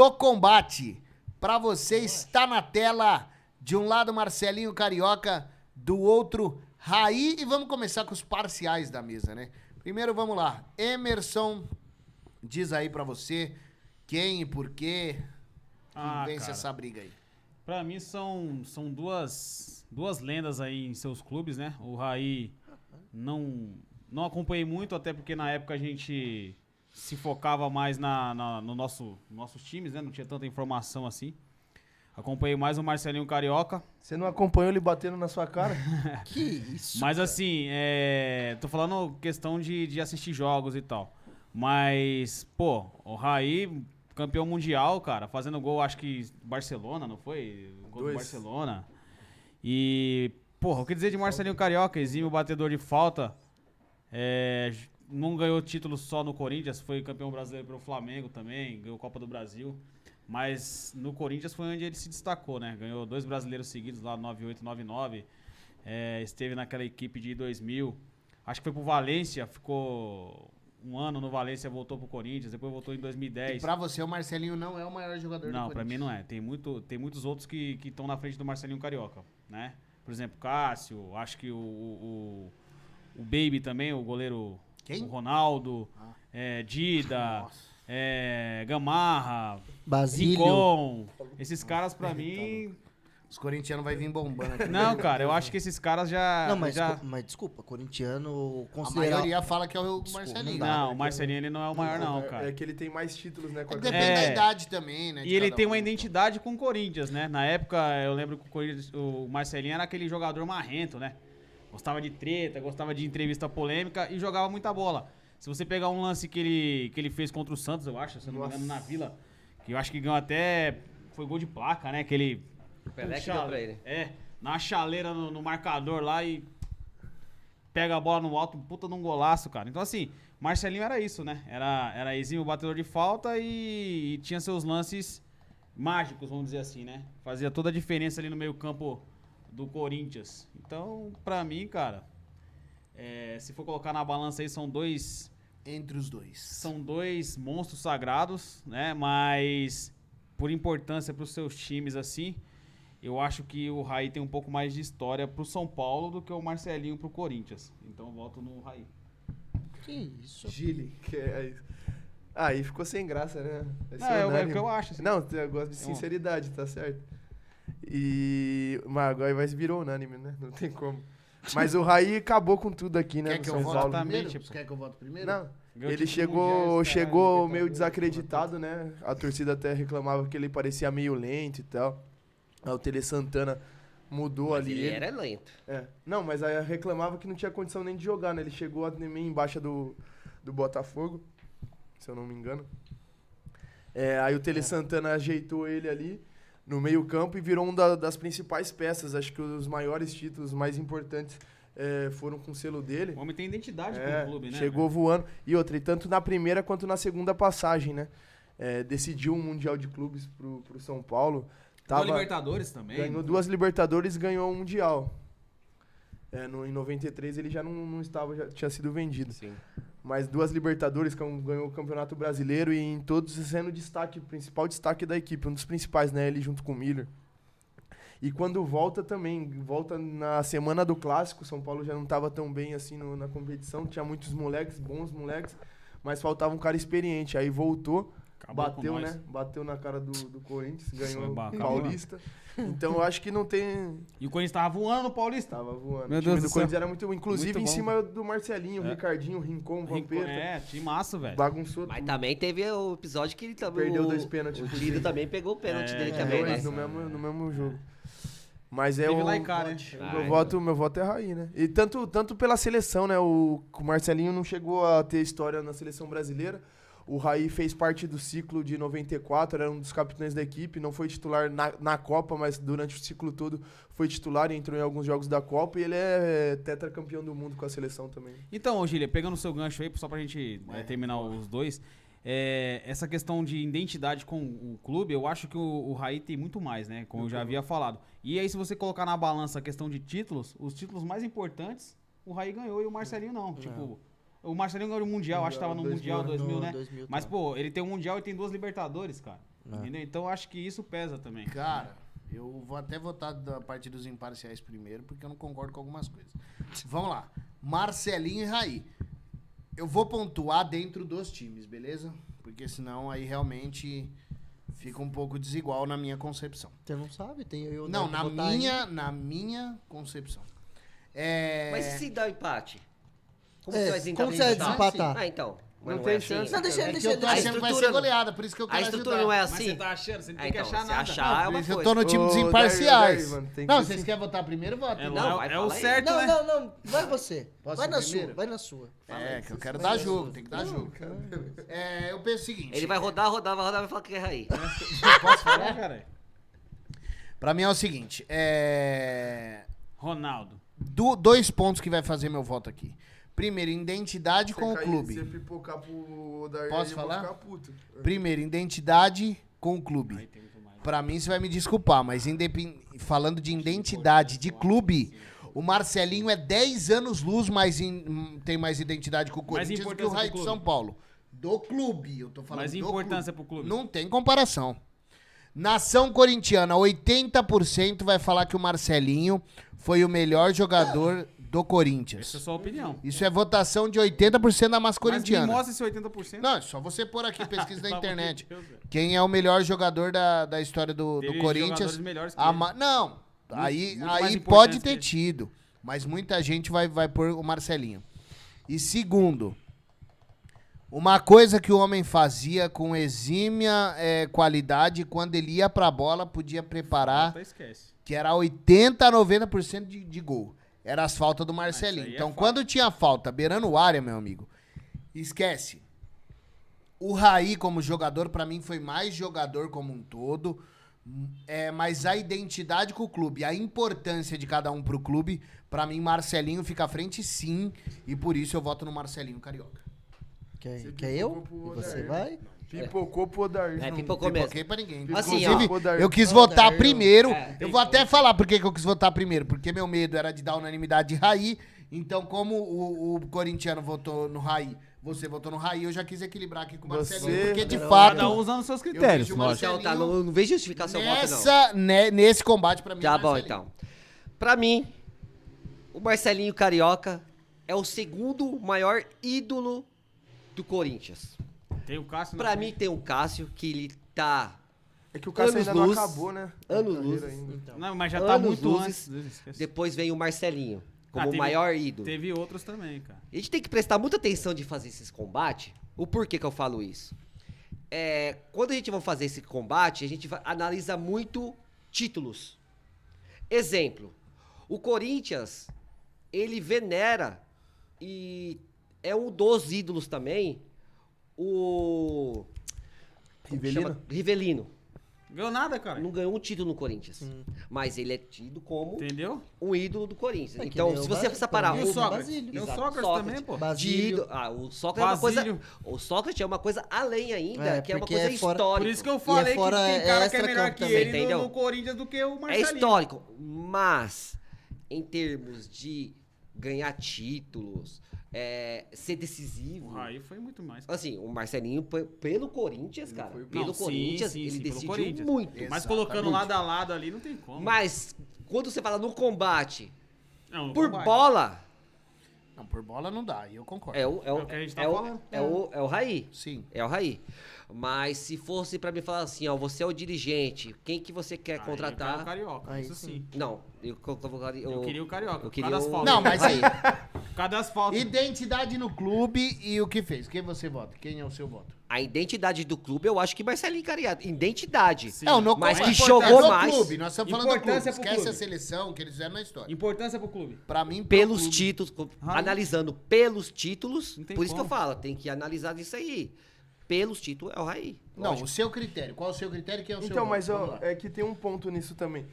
no combate. Pra você está na tela, de um lado Marcelinho Carioca, do outro Raí. E vamos começar com os parciais da mesa, né? Primeiro vamos lá. Emerson, diz aí pra você quem e por quê vence cara, essa briga aí. Pra mim são duas lendas aí em seus clubes, né? O Raí não acompanhei muito, até porque na época a gente se focava mais no nossos times, né? Não tinha tanta informação assim. Acompanhei mais o Marcelinho Carioca. Você não acompanhou ele batendo na sua cara? Que isso, Mas cara. assim, tô falando questão de assistir jogos e tal. Mas, pô, o Raí, campeão mundial, cara, fazendo gol, acho que Barcelona, não foi? Gol do Barcelona. E, porra, o que dizer de Marcelinho Carioca, exímio batedor de falta. Não ganhou título só no Corinthians, foi campeão brasileiro pelo Flamengo também, ganhou Copa do Brasil. Mas no Corinthians foi onde ele se destacou, né? Ganhou 2 brasileiros seguidos lá, 98 e 99. Esteve naquela equipe de 2000. Acho que foi pro Valência, ficou um ano no Valência, voltou pro Corinthians, depois voltou em 2010. E pra você o Marcelinho não é o maior jogador do Corinthians? Não, pra mim não é. Tem muitos outros que estão na frente do Marcelinho Carioca, né? Por exemplo, Cássio, acho que o Baby também, o goleiro... Quem? O Ronaldo, Dida... Nossa. Gamarra, Basílio. Rincon, esses caras pra mim... Os corintianos vão vir bombando aqui. Não, cara, eu acho que esses caras já... Não, mas, já... mas desculpa, corintiano A considera... maioria fala que é o Marcelinho. Não, o Marcelinho ele não é o maior não, É cara. que ele tem mais títulos, né? Com a Depende da idade também, né? de E ele cada tem um. uma identidade com o Corinthians, né? Na época, eu lembro que o Marcelinho era aquele jogador marrento, né? Gostava de treta, gostava de entrevista polêmica e jogava muita bola. Se você pegar um lance que ele fez contra o Santos, eu acho, se eu não me engano, na Vila, que eu acho que ganhou até... Foi gol de placa, né? Que ele... O Pelé que deu pra ele. Na chaleira no marcador lá e pega a bola no alto, puta num golaço, cara. Então, assim, Marcelinho era isso, né? Era exímio batedor de falta e tinha seus lances mágicos, vamos dizer assim, né? Fazia toda a diferença ali no meio campo do Corinthians. Então, pra mim, cara, se for colocar na balança aí, são dois... Entre os dois. São dois monstros sagrados, né? Mas, por importância pros seus times, assim... Eu acho que o Raí tem um pouco mais de história pro São Paulo do que o Marcelinho pro Corinthians. Então eu voto no Raí. Que isso? Gili, que é isso. Aí ficou sem graça, né? É o que eu acho. Assim. Não, eu gosto de sinceridade, tá certo? Mas agora virou unânime, né? Não tem como. Mas o Raí acabou com tudo aqui, né? Quer que eu São vote Paulo. primeiro? Exatamente, Você quer que eu vote primeiro? Não. Ganhou Ele título mundial, chegou meio Libertadores, desacreditado, né? A torcida até reclamava que ele parecia meio lento e tal. Aí o Tele Santana mudou Mas ali. ele era lento. Não, mas aí reclamava que não tinha condição nem de jogar, né? Ele chegou meio embaixo do Botafogo, se eu não me engano. Aí o Tele Santana ajeitou ele ali no meio campo e virou uma das principais peças. Acho que os maiores títulos, mais importantes, foram com o selo dele. O homem tem identidade com o clube, né? Chegou voando. E outra, e tanto na primeira quanto na segunda passagem, né? Decidiu um Mundial de Clubes pro São Paulo. Ganhou Libertadores também. Ganhou 2 Libertadores e ganhou um Mundial. Em 93 ele já não estava, já tinha sido vendido. Sim. Mas 2 Libertadores, ganhou o Campeonato Brasileiro e em todos sendo o principal destaque da equipe, um dos principais, né? Ele junto com o Miller. E quando volta volta na semana do Clássico, São Paulo já não estava tão bem assim na competição, tinha muitos moleques, bons moleques, mas faltava um cara experiente. Aí voltou. Acabou Bateu, com nós. né? Bateu na cara do Corinthians, ganhou o Acabou. Paulista. Então eu acho que não tem... E o Corinthians tava voando no Paulista. Tava voando. Meu O time Deus do do Corinthians céu. era muito... Inclusive Muito em bom. cima do Marcelinho, Ricardinho, Rincon, Vampeta. Time massa, velho. Bagunçou Mas tudo. também teve o episódio que ele também... Perdeu 2 pênaltis. O Dido também pegou o pênalti dele também, né? Dois no mesmo jogo. Mas Teve lá em cá, né? Meu voto é Raí, né? E tanto pela seleção, né? O Marcelinho não chegou a ter história na seleção brasileira. O Raí fez parte do ciclo de 94, era um dos capitães da equipe, não foi titular na Copa, mas durante o ciclo todo foi titular e entrou em alguns jogos da Copa e ele é tetracampeão do mundo com a seleção também. Então, Gília, pegando o seu gancho aí, só pra gente terminar os dois, essa questão de identidade com o clube, eu acho que o Raí tem muito mais, né? Como eu já havia falado. E aí, se você colocar na balança a questão de títulos, os títulos mais importantes, o Raí ganhou e o Marcelinho não. Tipo, o Marcelinho ganhou o Mundial, acho que tava no Mundial 2000, né? 2000, Mas, pô, ele tem um Mundial e tem 2 Libertadores, cara. Entendeu? Então eu acho que isso pesa também. Cara, eu vou até votar da parte dos imparciais primeiro, porque eu não concordo com algumas coisas. Vamos lá. Marcelinho e Raí. Eu vou pontuar dentro dos times, beleza? Porque senão aí realmente fica um pouco desigual na minha concepção. Você não sabe? Tem eu Não, né, que votar na minha concepção. Mas e se dá um empate? Como É, você vai como você vai desempatar? Ah, então. Mas Não não tem é assim. chance. Não, deixa É ele, que eu tô A achando que vai ser estrutura- goleada, por isso que eu A quero estrutura ajudar. não é Mas assim? você tá achando, você não tem que então, achar se nada. achar é uma Por isso eu coisa. tô no time dos Ô, imparciais. Daí, mano, tem que Não, ser vocês assim. querem votar primeiro, votem. É, Não, lá, vai, é o fala aí. certo, Não, né? não. Vai você. Posso Vai ir na primeiro? sua, vai na sua. É, que eu quero dar jogo, tem que dar jogo. É, eu penso o seguinte. Ele vai rodar, vai falar que é Raí. Posso falar? É, cara. Pra mim é o seguinte, Ronaldo. 2 pontos que vai fazer meu voto aqui. Primeiro, identidade com o Se clube. pipocar pro Daí, Posso eu vou falar? ficar puto. Primeiro, identidade com o clube. Aí tem muito mais. Pra mim, você vai me desculpar, mas falando de identidade de clube, o Marcelinho é 10 anos luz, tem mais identidade com o Mais Corinthians do que o importância Raí pro de clube. São Paulo. Do clube, eu tô falando Mais do importância pro clube. Não tem comparação. Nação corintiana, 80% vai falar que o Marcelinho foi o melhor jogador do Corinthians. Essa é a sua opinião. Isso é votação de 80% da massa Mas me corintiana. mostra esse 80%. Não, é só você pôr aqui pesquisa na Pelo amor de internet. Deus, velho. Quem é o melhor jogador da história do Teve Corinthians? jogadores melhores que Não, aí muito mais pode importantes que ter ele. tido. Mas muita gente vai pôr o Marcelinho. E segundo, uma coisa que o homem fazia com exímia qualidade, quando ele ia pra bola, podia preparar, Falta, esquece. que era 80% a 90% de gol. Era as faltas do Marcelinho. isso aí é Então, fato. quando tinha falta beirando área, meu amigo, esquece. O Raí, como jogador, pra mim, foi mais jogador como um todo. Mas a identidade com o clube, a importância de cada um pro clube, pra mim, Marcelinho fica à frente, sim. E por isso eu voto no Marcelinho Carioca. Quer eu? E você vai? Pipocou pro Odair. É, não- pipocou mesmo. Pipoquei pra ninguém. Assim, Inclusive, ó. eu quis Não, votar Daí, primeiro. É, Eu vou até falar por que que eu quis votar primeiro. Porque meu medo era de dar unanimidade de Raí. Então, como o corintiano votou no Raí, você votou no Raí, eu já quis equilibrar aqui com o Você- Marcelinho. Porque, de Cada fato, Cada um usando seus critérios, vejo o lógico. Então, tá, não vejo justificar seu voto, não. nesse combate, pra mim, Tá bom, Marcelinho. então. Pra mim, o Marcelinho Carioca é o segundo maior ídolo do Corinthians. Tem o Cássio na Pra frente. mim tem o Cássio, que ele tá... É que o Cássio Anos ainda luz. não acabou, né? Anos A luz. carreira ainda. Não, mas já tá Anos muito luzes. antes. Esquece. Depois vem o Marcelinho, como o teve- maior ídolo. Teve outros também, cara. A gente tem que prestar muita atenção de fazer esses combates. O porquê que eu falo isso? Quando a gente vai fazer esse combate, a gente analisa muito títulos. Exemplo, o Corinthians, ele venera e é um dos ídolos também, o... como que Rivelino? chama? Rivelino. Ganhou nada, cara. Não ganhou um título no Corinthians. Mas ele é tido como Entendeu? um ídolo do Corinthians. É que então, nem se o você Ba- separar E o o Sócrates? Basílio. E o Exato, Sócrates Sócrates. também, pô. Basílio. O Sócrates é uma coisa. Basílio. O Sócrates é uma coisa além ainda, que é uma porque coisa é fora- histórica. Por isso que eu falei fora que tem cara que é extra melhor campo que também. ele Entendeu? no Corinthians do que o É Marcelinho. histórico. Mas, em termos de ganhar títulos, ser decisivo. O Raí foi muito mais. Assim, o Marcelinho, pelo Corinthians, cara. Pelo Não, sim, Corinthians, sim, ele sim, pelo decidiu Corinthians. muito. Mas Exatamente. colocando lado a lado ali, não tem como. Mas, quando você fala no combate, Não, no por combate. bola, Não, por bola não dá, e eu concordo. é o o que a gente tá é o- falando. é o Raí. Sim. É o Raí. Mas se fosse pra mim falar assim, ó, você é o dirigente, quem que você quer Aí eu quero o contratar? Carioca, Aí isso sim. Não, Eu queria o Carioca. eu por queria causa das o- faltas. Não, mas aí, Por causa das faltas. identidade no clube e o que fez. Quem você vota? Quem é o seu voto? A identidade do clube, eu acho que Marcelinho Cariato. Identidade. Sim. No Mas clube. que É jogou no mais. clube, nós estamos falando do clube. Importância pro Esquece clube. a seleção que eles fizeram na história. Importância pro clube. Pra mim, pro Pelos clube. títulos, Raí. analisando pelos títulos, Não tem por isso que eu como. falo, tem que analisar isso aí. Pelos títulos é o Raí. Não, Lógico. o seu critério. Qual é o seu critério e quem é o seu Então, voto? mas Vamos ó, lá. é que tem um ponto nisso também.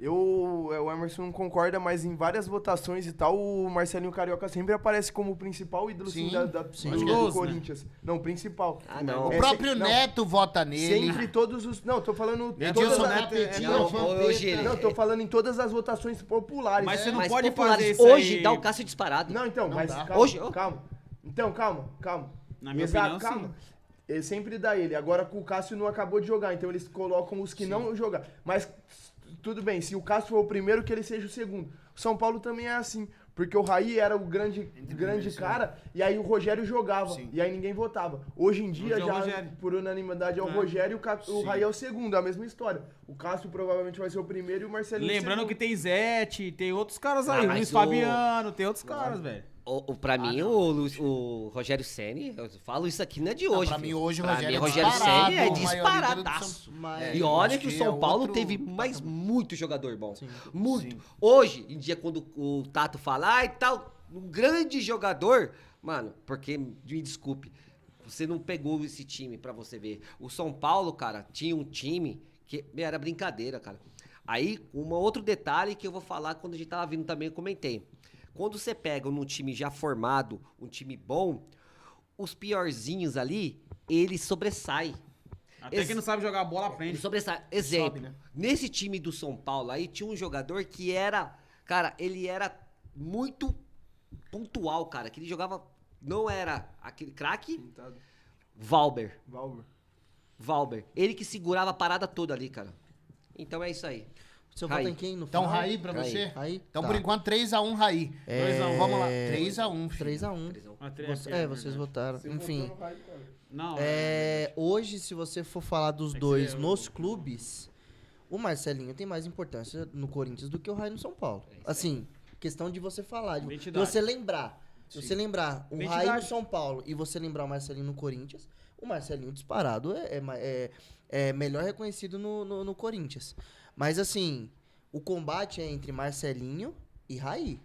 O Emerson não concorda, mas em várias votações e tal, o Marcelinho Carioca sempre aparece como o principal ídolo Sim, sim, sim. do Idoso, né? Corinthians. Não, principal. Ah, não. O É, próprio não, Neto vota nele. Sempre todos os... Não, tô falando... Edilson todas as- Capetinho, não, Vampeta. hoje ele- Não, tô falando em todas as votações populares. Mas você não Mas pode populares, fazer isso hoje aí. dá o Cássio disparado. Não, então, Não mas dá. calma, Hoje- calma. Então, calma. Na minha Exato, opinião, calma. Ele sempre dá ele. Agora o Cássio não acabou de jogar, então eles colocam os que não jogar. Mas tudo bem, se o Cássio for o primeiro, que ele seja o segundo. O São Paulo também é assim. Porque o Raí era o grande cara, e aí o Rogério jogava, e aí ninguém votava. Hoje em dia, já por unanimidade, é o Rogério e o Raí é o segundo, é a mesma história. O Cássio provavelmente vai ser o primeiro e o Marcelinho Lembrando que tem Zete, tem outros caras aí, mas Luiz Fabiano, tem outros caras, velho. Pra mim, o Rogério Ceni, eu falo isso aqui não é de hoje. Pra mim, hoje, o Pra Rogério mim, é Rogério Ceni é disparado, o maior ídolo do disparadaço. Mas- E olha acho que o que São é Paulo outro teve mais muito jogador bom. Sim. Muito. Sim. Hoje, em dia, quando o Tato fala, e tal, um grande jogador, mano, porque, me desculpe, você não pegou esse time pra você ver. O São Paulo, cara, tinha um time que era brincadeira, cara. Aí, outro detalhe que eu vou falar quando a gente tava vindo também, eu comentei. Quando você pega num time já formado, um time bom, os piorzinhos ali, eles sobressaem. Até quem não sabe jogar bola aprende. Ele sobressai. Exemplo, Sobe, né? nesse time do São Paulo aí, tinha um jogador que era, cara, ele era muito pontual, cara, que ele jogava, não era aquele craque, Valber. Ele que segurava a parada toda ali, cara. Então é isso aí. Seu Raí. voto em quem no Então, final? Raí pra Raí. você? Raí? Então, Tá. por enquanto, 3x1 Raí. 2x1. Vamos lá, 3x1. 3x1. Vocês votaram. Enfim. Não, Hoje, se você for falar dos dois nos clubes, o Marcelinho tem mais importância no Corinthians do que o Raí no São Paulo. Assim, questão de você falar, de Identidade. você lembrar. Se você lembrar o Raí no Identidade. São Paulo e você lembrar o Marcelinho no Corinthians, o Marcelinho disparado é melhor reconhecido no Corinthians. Mas assim, o combate é entre Marcelinho e Raí.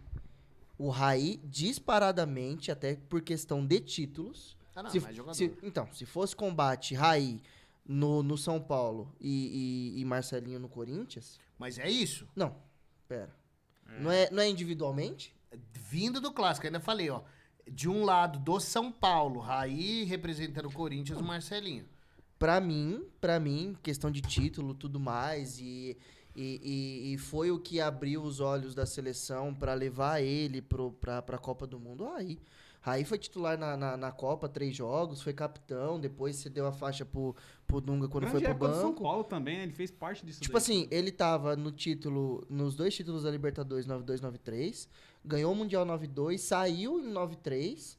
O Raí, disparadamente, até por questão de títulos. Ah, não, se, mais jogador. então, se fosse combate Raí no São Paulo e Marcelinho no Corinthians. Mas é isso. Não, pera. Não é individualmente? Vindo do clássico, ainda falei, ó. De um lado, do São Paulo, Raí representando o Corinthians, o Marcelinho. Pra mim, questão de título, tudo mais, e foi o que abriu os olhos da seleção pra levar ele pra Copa do Mundo. Raí foi titular na Copa, 3 jogos, foi capitão, depois cedeu a faixa pro Dunga quando foi pro do São banco. Paulo também, né? Ele fez parte disso. Tipo daí. assim, ele tava nos 2 títulos da Libertadores, 92 e 93, ganhou o Mundial 92, saiu em 93,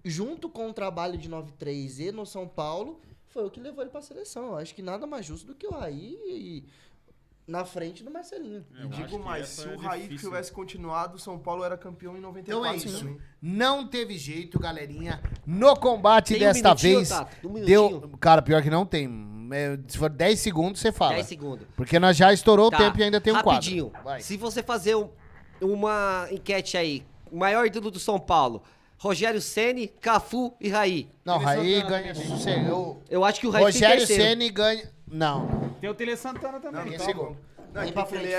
junto com o trabalho de 93 e no São Paulo, foi o que levou ele pra seleção. Eu acho que nada mais justo do que o Raí na frente do Marcelinho. E digo mais, se o Raí tivesse continuado, o São Paulo era campeão em 94. Então é isso. também. Não teve jeito, galerinha. No combate Tem um desta minutinho, vez, Tato? Um deu... minutinho. Cara, pior que não tem. Se for 10 segundos, você fala. 10 segundos. Porque nós já estourou Tá, o tempo e ainda tem um quadro. rapidinho. Vai. Se você fazer uma enquete aí, o maior ídolo do São Paulo, Rogério Ceni, Cafu e Raí. Não, Tele Raí Santana ganha também. sossego. Eu acho que o Raí fica em Rogério terceiro. Ceni ganha... Não. Tem o Tele Santana também. Não, Tá segundo. bom. Não, Vem é pra que frente. ele